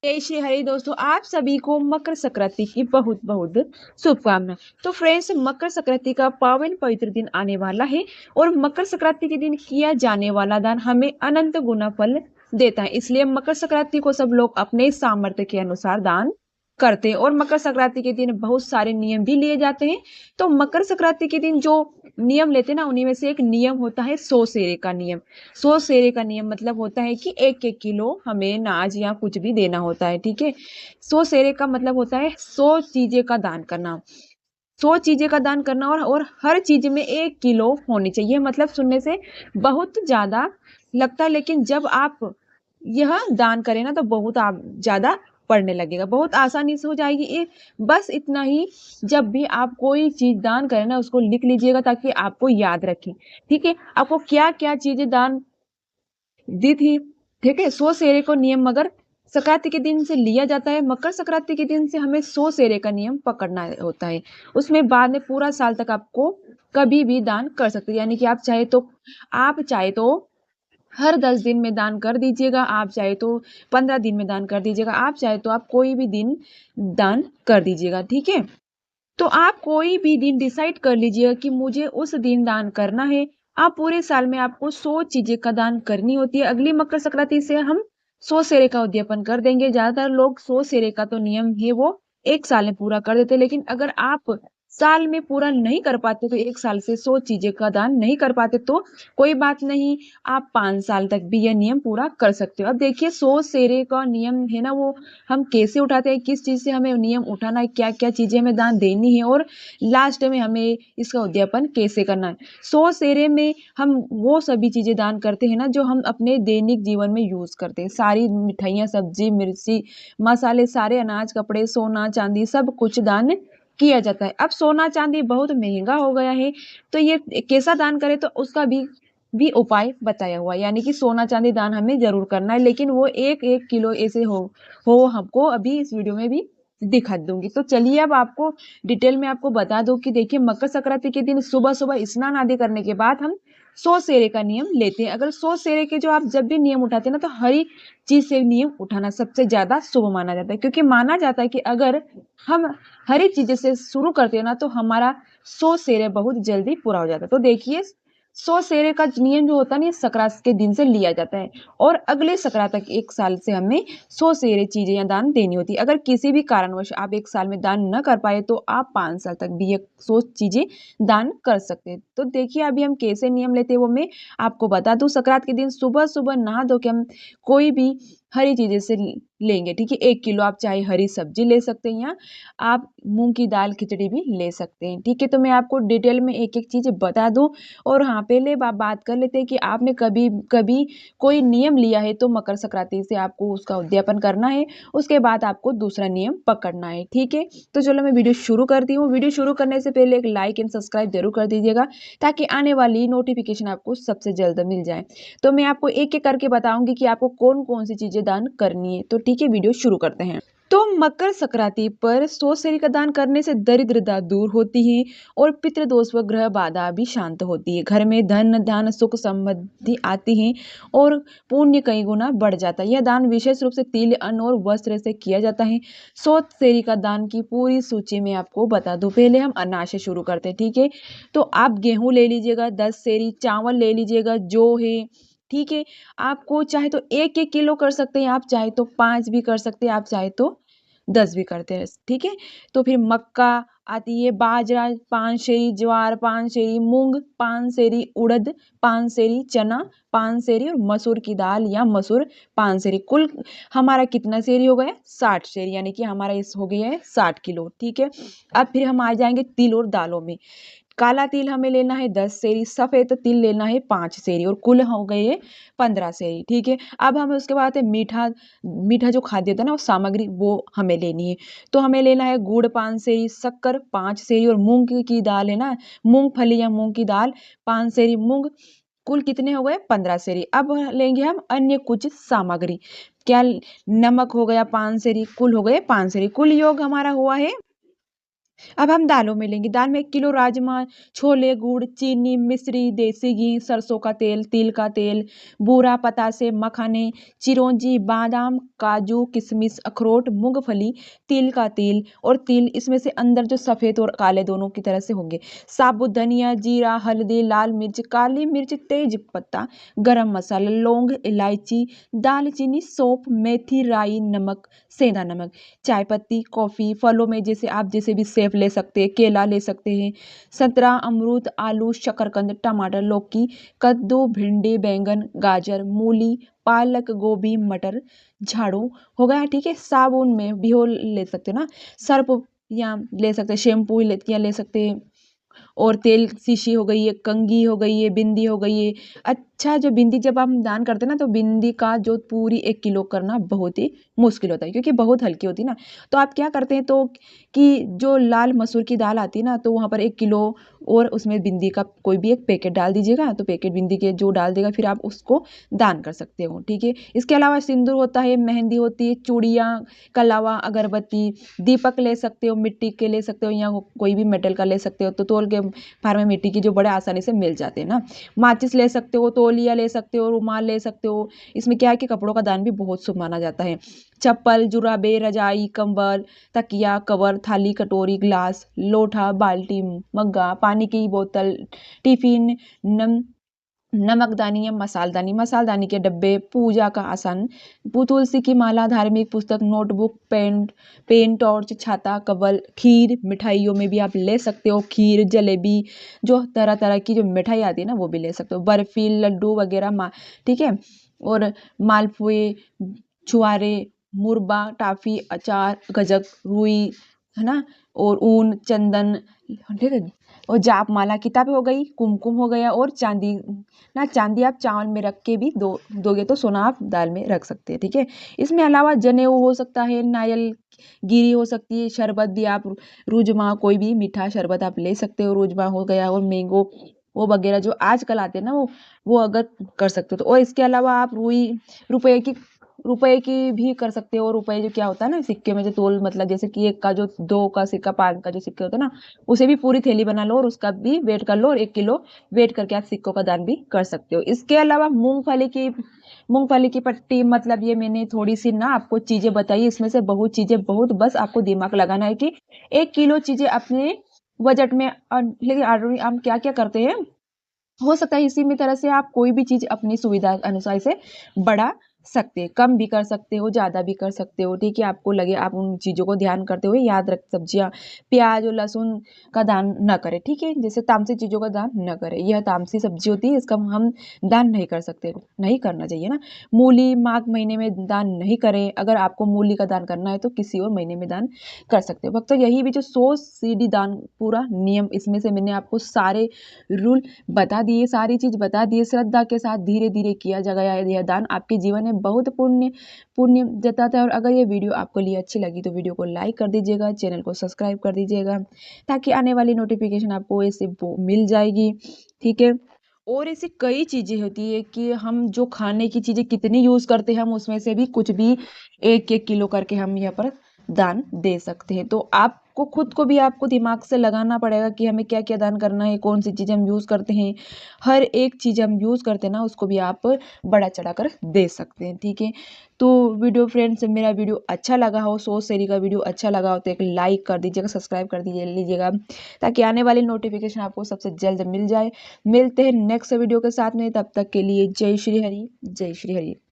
जय श्री हरि दोस्तों, आप सभी को मकर संक्रांति की बहुत बहुत शुभकामनाएं। तो फ्रेंड्स, मकर संक्रांति का पावन पवित्र दिन आने वाला है और मकर संक्रांति के दिन किया जाने वाला दान हमें अनंत गुना फल देता है। इसलिए मकर संक्रांति को सब लोग अपने सामर्थ्य के अनुसार दान करते हैं और मकर संक्रांति के दिन बहुत सारे नियम भी लिए जाते हैं। तो मकर संक्रांति के दिन जो नियम लेते हैं ना, उन्हीं में से एक नियम होता है 100 सेरे का नियम। 100 सेरे का नियम मतलब होता है कि 1-1 किलो हमें अनाज या कुछ भी देना होता है। ठीक है, 100 सेरे का मतलब होता है 100 चीजें का दान करना। 100 चीजें का दान करना और हर चीज में 1 किलो होनी चाहिए। मतलब सुनने से बहुत ज्यादा लगता है, लेकिन जब आप यह दान करें ना तो बहुत आप ज्यादा पड़ने लगेगा, बहुत आसानी से हो जाएगी ये। बस इतना ही, जब भी आप कोई चीज दान करें ना उसको लिख लीजिएगा ताकि आपको याद रखें। ठीक है, आपको क्या क्या चीजें दान दी थी। ठीक है, 100 सेरे को नियम मगर संक्रांति के दिन से लिया जाता है। मकर संक्रांति के दिन से हमें 100 सेरे का नियम पकड़ना होता है। उसमें बाद में पूरा साल तक आपको कभी भी दान कर सकते हैं। यानी कि आप चाहे तो हर 10 दिन में दान कर दीजिएगा, आप चाहे तो 15 दिन में दान कर दीजिएगा, आप चाहे तो आप कोई भी दिन दान कर दीजिएगा। ठीक है, तो आप कोई भी दिन डिसाइड कर लीजिएगा कि मुझे उस दिन दान करना है। आप पूरे साल में आपको 100 चीजें का दान करनी होती है। अगली मकर संक्रांति से हम 100 सेरे का उद्यापन कर देंगे। ज्यादातर लोग 100 सेरे का तो नियम है वो एक साल में पूरा कर देते, लेकिन अगर आप साल में पूरा नहीं कर पाते तो एक साल से 100 चीजें का दान नहीं कर पाते तो कोई बात नहीं, आप 5 साल तक भी यह नियम पूरा कर सकते हो। अब देखिए, 100 सेरे का नियम है ना, वो हम कैसे उठाते हैं, किस चीज से हमें नियम उठाना है, क्या क्या चीजें हमें दान देनी है और लास्ट में हमें इसका उद्यापन कैसे करना है। 100 सेरे में हम वो सभी चीजें दान करते हैं ना जो हम अपने दैनिक जीवन में यूज करते हैं। सारी मिठाइयाँ, सब्जी, मिर्ची, मसाले, सारे अनाज, कपड़े, सोना चांदी सब कुछ दान किया जाता है। अब सोना चांदी बहुत महंगा हो गया है, तो ये कैसा दान करे तो उसका भी उपाय बताया हुआ है। यानी कि सोना चांदी दान हमें जरूर करना है, लेकिन वो 1-1 किलो ऐसे हो हमको अभी इस वीडियो में भी दिखा दूंगी। तो चलिए अब आपको डिटेल में आपको बता दूं कि देखिए, मकर संक्रांति के दिन सुबह सुबह स्नान आदि करने के बाद हम 100 सेरे का नियम लेते हैं। अगर 100 सेरे के जो आप जब भी नियम उठाते हैं ना, तो हरी चीज से नियम उठाना सबसे ज्यादा शुभ माना जाता है, क्योंकि माना जाता है कि अगर हम हरी चीजें से शुरू करते हैं ना तो हमारा 100 सेरे बहुत जल्दी पूरा हो जाता है। तो देखिए, 100 सेरे का नियम जो होता है ना, ये संक्रांत के दिन से लिया जाता है और अगले संक्रांत तक एक साल से हमें 100 सेरे चीजें या दान देनी होती है। अगर किसी भी कारणवश आप एक साल में दान न कर पाए तो आप 5 साल तक भी ये 100 चीजें दान कर सकते हैं। तो देखिए, अभी हम कैसे नियम लेते हैं वो मैं आपको बता दूं। संक्रांत के दिन सुबह सुबह नहा धो के हम कोई भी हरी चीजें से लेंगे। ठीक है, 1 किलो आप चाहे हरी सब्जी ले सकते हैं या आप मूंग की दाल खिचड़ी भी ले सकते हैं। ठीक है, तो मैं आपको डिटेल में एक एक चीज बता दूं। और हाँ, पहले बात कर लेते हैं कि आपने कभी कभी कोई नियम लिया है तो मकर संक्रांति से आपको उसका उद्यापन करना है, उसके बाद आपको दूसरा नियम पकड़ना है। ठीक है, तो चलो मैं वीडियो शुरू करती हूँ। वीडियो शुरू करने से पहले एक लाइक एंड सब्सक्राइब जरूर कर दीजिएगा ताकि आने वाली नोटिफिकेशन आपको सबसे जल्द मिल जाए। तो मैं आपको एक एक करके बताऊंगी कि आपको कौन कौन सी चीजें दान करनी है। तो ठीक है, वीडियो शुरू करते हैं। तो मकर संक्रांति पर 100 सेरी का दान करने से दरिद्रता दूर होती है और पितृदोष व ग्रह बाधा भी शांत होती है। घर में धन धान सुख समृद्धि आती है और पुण्य कई गुना बढ़ जाता है। यह दान विशेष रूप से तिल, अन्न और वस्त्र से किया जाता है। 100 सेरी का दान की पूरी सूची में आपको बता दूं। पहले हम अनाज से शुरू करते हैं। ठीक है, तो आप गेहूं ले लीजिएगा 10 सेरी, चावल ले लीजिएगा जो है। ठीक है, आपको चाहे तो 1-1 किलो कर सकते हैं, आप चाहे तो 5 भी कर सकते हैं, आप चाहे तो 10 भी करते हैं। ठीक है, तो फिर मक्का आती है, बाजरा 5 सेरी, ज्वार 5 सेरी, मूंग 5 सेरी, उड़द 5 सेरी, चना 5 सेरी और मसूर की दाल या मसूर 5 सेरी। कुल हमारा कितना सेरी हो गया? 60 सेरी, यानी कि हमारा इस हो गया है 60 किलो। ठीक है, अब फिर हम आ जाएंगे तिल और दालों में। काला तिल हमें लेना है 10 सेरी, सफेद तिल लेना है 5 सेरी और कुल हो गए 15 सेरी। ठीक है, अब हमें उसके बाद है मीठा। मीठा जो खाद्य होता है ना, वो सामग्री वो हमें लेनी है। तो हमें लेना है गुड़ 5 सेरी, शक्कर 5 सेरी और मूंग की दाल है ना, मूंगफली या मूंग की दाल 5 सेरी, मूंग। कुल कितने हो गए? 15 सेरी। अब लेंगे हम अन्य कुछ सामग्री। क्या? नमक हो गया 5 सेरी, कुल हो गए 5 सेरी। कुल योग हमारा हुआ है अब हम दालों में लेंगे। दाल में 1 किलो राजमा, छोले, गुड़, चीनी, मिश्री, देसी घी, सरसों का तेल, तिल का तेल, बूरा, पतासे, मखाने, चिरौंजी, बादाम, काजू, किशमिश, अखरोट, मूंगफली, तिल का तेल और तिल इसमें से अंदर जो सफ़ेद और काले दोनों की तरह से होंगे। साबुत धनिया, जीरा, हल्दी, लाल मिर्च, काली मिर्च, तेज पत्ता, गरम मसाला, लौंग, इलायची, दालचीनी, सौंफ, मेथी, राई, नमक, सेंधा नमक, चाय पत्ती, कॉफ़ी, फलों में जैसे आप जैसे भी सेब ले सकते हैं, केला ले सकते हैं, संतरा, अमरूद, आलू, शकरकंद, टमाटर, लौकी, कद्दू, भिंडी, बैंगन, गाजर, मूली, पालक, गोभी, मटर, झाड़ू हो गया। ठीक है, साबुन में भी हो ले सकते हो ना, सर्फ या ले सकते हैं, शैम्पू ले सकते हैं, और तेल शीशी हो गई है, कंघी हो गई है, बिंदी हो गई है। अच्छा, जो बिंदी जब हम दान करते हैं ना, तो बिंदी का जो पूरी 1 किलो करना बहुत ही मुश्किल होता है, क्योंकि बहुत हल्की होती है ना। तो आप क्या करते हैं, तो कि जो लाल मसूर की दाल आती है ना, तो वहाँ पर 1 किलो और उसमें बिंदी का कोई भी एक पैकेट डाल दीजिएगा, तो पैकेट बिंदी के जो डाल देगा, फिर आप उसको दान कर सकते हो। ठीक है, इसके अलावा सिंदूर होता है, मेहंदी होती है, चूड़ियाँ, कलावा, अगरबत्ती, दीपक ले सकते हो, मिट्टी के ले सकते हो, या कोई भी मेटल का ले सकते हो, तो तोल के फार्म में मिट्टी की जो बड़े आसानी से मिल जाते हैं ना। माचिस ले सकते हो, तौलिया ले सकते हो, रुमाल ले सकते हो। इसमें क्या है कि कपड़ों का दान भी बहुत शुभ माना जाता है। चप्पल, जुराबे, रजाई, कंबल, तकिया, कवर, थाली, कटोरी, ग्लास, लोटा, बाल्टी, मग्गा, पानी की बोतल, टिफिन, नम नमकदानी या मसालदानी, मसालदानी के डब्बे, पूजा का आसन, तुलसी की माला, धार्मिक पुस्तक, नोटबुक, पेन, टॉर्च, छाता, कवल, खीर, मिठाइयों में भी आप ले सकते हो, खीर, जलेबी, जो तरह तरह की जो मिठाई आती है ना, वो भी ले सकते हो, बर्फी, लड्डू वगैरह, ठीक है, और मालपुए, छुआरे, मुरबा, टाफी, अचार, गजक, रुई, है ना, और ऊन, चंदन, ठीक है, और जाप माला, किताबें हो गई, कुमकुम हो गया, और चांदी ना, चांदी आप चावल में रख के भी दोगे, तो सोना आप दाल में रख सकते हैं। ठीक है, इसमें अलावा जनेऊ हो सकता है, नारियल गिरी हो सकती है, शरबत भी आप, रूजमा, कोई भी मीठा शरबत आप ले सकते हो, रूजमा हो गया, और मैंगो वो वगैरह जो आजकल आते हैं ना, वो अगर कर सकते हो तो। और इसके अलावा आप रुपए की रुपए की भी कर सकते हो। रुपए जो क्या होता है ना, सिक्के में जो तोल, मतलब जैसे कि 1 का जो 2 का सिक्का, 5 का जो सिक्के होता है ना, उसे भी पूरी थैली बना लो और उसका भी वेट कर लो, और 1 किलो वेट करके आप सिक्कों का दान भी कर सकते हो। इसके अलावा मूंगफली की पट्टी, मतलब ये मैंने थोड़ी सी ना आपको चीजें बताई, इसमें से बहुत चीजें, बहुत बस आपको दिमाग लगाना है कि 1 किलो चीजें अपने बजट में, लेकिन ऑलरेडी हम क्या क्या करते हैं, हो सकता है इसी में तरह से आप कोई भी चीज अपनी सुविधा अनुसार से बढ़ा सकते हैं, कम भी कर सकते हो, ज्यादा भी कर सकते हो। ठीक है, आपको लगे आप उन चीजों को ध्यान करते हुए याद रख, सब्जियां, प्याज और लहसुन का दान न करें। ठीक है, जैसे तामसी चीजों का दान न करें, यह तामसी सब्जी होती है, इसका हम दान नहीं कर सकते, नहीं करना चाहिए ना। मूली माघ महीने में दान नहीं करें। अगर आपको मूली का दान करना है तो किसी और महीने में दान कर सकते हो। भक्तों, यही भी जो 100 सीढ़ी दान पूरा नियम, इसमें से मैंने आपको सारे रूल बता दिए, सारी चीज बता दिए, श्रद्धा के साथ धीरे धीरे किया जाएगा यह दान, आपके जीवन में बहुत पुण्य पुण्य जताता है। और अगर ये वीडियो आपको लिए अच्छी लगी तो वीडियो को लाइक कर दीजिएगा, चैनल को सब्सक्राइब कर दीजिएगा, ताकि आने वाली नोटिफिकेशन आपको ऐसे मिल जाएगी। ठीक है, और ऐसी कई चीजें होती है कि हम जो खाने की चीजें कितनी यूज करते हैं, हम उसमें से भी कुछ भी 1-1 किलो करके हम यहाँ पर दान दे सकते हैं। तो आपको खुद को भी आपको दिमाग से लगाना पड़ेगा कि हमें क्या क्या दान करना है, कौन सी चीज़ें हम यूज़ करते हैं। हर एक चीज़ हम यूज़ करते हैं ना, उसको भी आप बढ़ा चढ़ा कर दे सकते हैं। ठीक है, तो वीडियो फ्रेंड्स, मेरा वीडियो अच्छा लगा हो, 100 शेयर का वीडियो अच्छा लगा हो तो एक लाइक कर दीजिएगा, सब्सक्राइब कर लीजिएगा, ताकि आने वाली नोटिफिकेशन आपको सबसे जल्द मिल जाए। मिलते हैं नेक्स्ट वीडियो के साथ में, तब तक के लिए जय श्री हरि, जय श्री हरि।